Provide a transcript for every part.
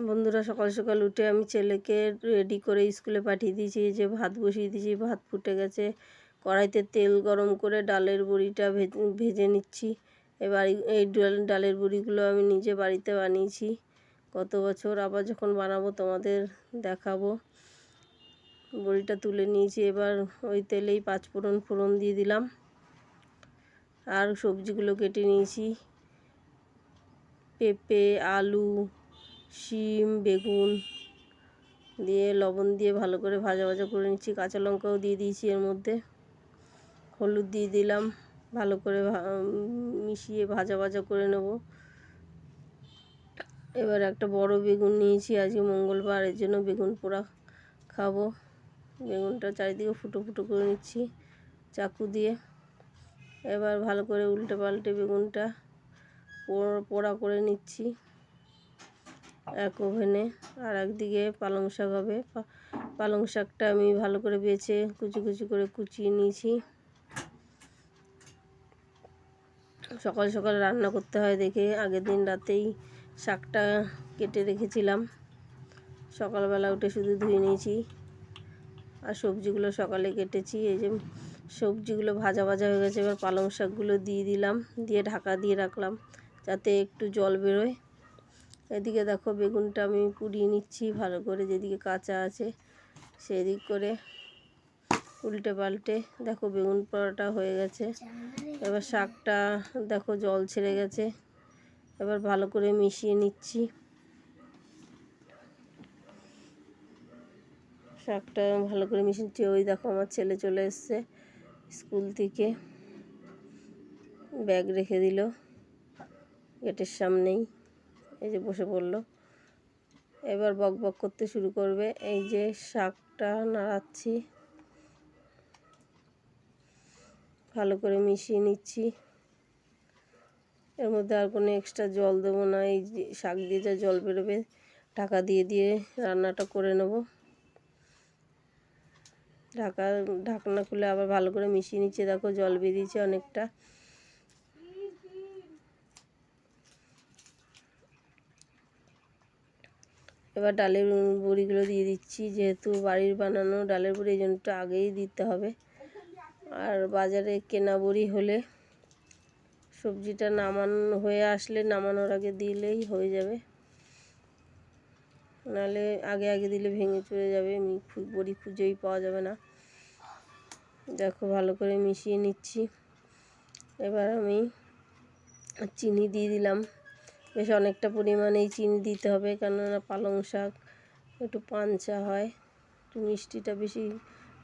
বন্ধুরা, সকাল সকাল উঠে আমি ছেলেকে রেডি করে স্কুলে পাঠিয়ে দিয়েছি। যে ভাত বসিয়ে দিয়েছি, ভাত ফুটে গেছে। কড়াইতে তেল গরম করে ডালের বড়িটা ভেজে নিচ্ছি। এবার এই ডালের বড়িগুলো আমি নিজে বাড়িতে বানিয়েছি গত বছর। আবার যখন বানাবো তোমাদের দেখাবো। বড়িটা তুলে নিয়েছি। এবার ওই তেলেই ফোড়ন দিয়ে দিলাম। আর সবজিগুলো কেটে নিয়েছি, পেঁপে, আলু, শিম, বেগুন দিয়ে লবণ দিয়ে ভালো করে ভাজা করে নিচ্ছি। কাঁচা লঙ্কাও দিয়ে দিয়েছি এর মধ্যে। হলুদ দিয়ে দিলাম। ভালো করে মিশিয়ে ভাজা করে নেব। এবার একটা বড় বেগুন নিয়েছি, আজকে মঙ্গলবার, এর জন্য বেগুন পোড়া খাবো। বেগুনটা চারিদিকে ফুটো করে নিচ্ছি চাকু দিয়ে। এবার ভালো করে উল্টে পাল্টে বেগুনটা পোড়া করে নিচ্ছি এক ওভেনে। আর একদিকে পালং শাক হবে। পালং শাকটা আমি ভালো করে বেছে কুচি করে কুচিয়ে নিয়েছি। সকাল সকাল রান্না করতে হয় দেখে আগের দিন রাতেই শাকটা কেটে রেখেছিলাম। সকালবেলা উঠে শুধু ধুয়ে নিয়েছি। আর সবজিগুলো সকালে কেটেছি। এই যে সবজিগুলো ভাজা হয়ে গেছে। এবার পালং শাকগুলো দিয়ে দিলাম, দিয়ে ঢাকা দিয়ে রাখলাম যাতে একটু জল বেরোয়। এদিকে দেখো বেগুনটা আমি পুড়িয়ে নিচ্ছি ভালো করে, যেদিকে কাঁচা আছে সেদিক করে উল্টে পাল্টে। দেখো বেগুন পোড়াটা হয়ে গেছে। এবার শাকটা দেখো জল ছেড়ে গেছে। এবার ভালো করে মিশিয়ে নিচ্ছি। শাকটা ভালো করে মিশিয়ে নিচ্ছি। ওই দেখো আমার ছেলে চলে এসছে স্কুল থেকে, ব্যাগ রেখে দিল গেটের সামনেই। এই যে বসে পড়লো। এবার বক করতে শুরু করবে। এই যে শাকটা নাড়াচ্ছি, ভালো করে মিশিয়ে নিচ্ছি। এর মধ্যে আর কোনো এক্সট্রা জল দেবো না। এই যে শাক দিয়ে যা জল বেরোবে ঢাকা দিয়ে রান্নাটা করে নেব। ঢাকনা খুলে আবার ভালো করে মিশিয়ে নিচ্ছে। দেখো জল বেরিয়েছে অনেকটা। এবার ডালের বড়িগুলো দিয়ে দিচ্ছি। যেহেতু বাড়ির বানানো ডালের বড়ি, এই জন্য একটু আগেই দিতে হবে। আর বাজারে কেনা বড়ি হলে সবজিটা হয়ে আসলে নামানোর আগে দিলেই হয়ে যাবে, নাহলে আগে দিলে ভেঙে চলে যাবে, বড়ি খুঁজেই পাওয়া যাবে না। দেখো ভালো করে মিশিয়ে নিচ্ছি। এবার আমি চিনি দিয়ে দিলাম। বেশ অনেকটা পরিমাণেই চিনি দিতে হবে, কেননা পালং শাক একটু পাঞ্চা হয়। একটু মিষ্টিটা বেশি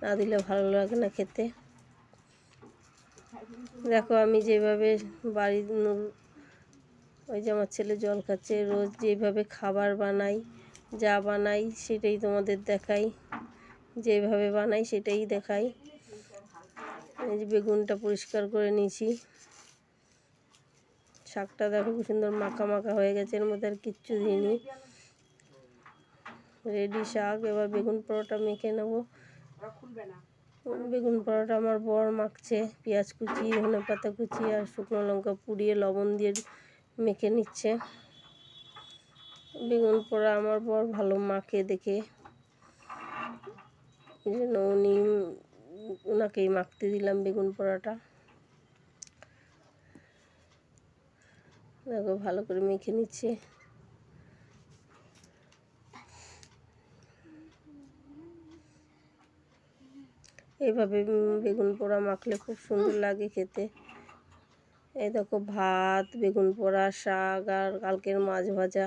না দিলে ভালো লাগে না খেতে। দেখো আমি যেভাবে ওই যে আমার ছেলে জল খাচ্ছে, রোজ যেভাবে খাবার বানাই, যা বানাই সেটাই তোমাদের দেখাই। যেভাবে বানাই সেটাই দেখাই। এই যে বেগুনটা পরিষ্কার করে নিয়েছি। শাকটা দেখো খুব সুন্দর মাখা হয়ে গেছে। এর মধ্যে আর কিচ্ছু দিইনি, রেডি শাক। এবার বেগুন পোড়াটা মেখে নেব। বেগুন পোড়াটা আমার বর মাখছে। পেঁয়াজ কুচি, ধনেপাতা কুচি আর শুকনো লঙ্কা পুড়িয়ে লবণ দিয়ে মেখে নিচ্ছে। বেগুন পোড়া আমার বর ভালো মাখে দেখে, এই জন্য ওনাকেই মাখতে দিলাম বেগুন পোড়াটা। দেখো ভালো করে মেখে নিচ্ছে। এইভাবে বেগুন পোড়া মাখলে খুব সুন্দর লাগে খেতে। এই দেখো ভাত, বেগুন পোড়া, শাক আর কালকের মাছ ভাজা।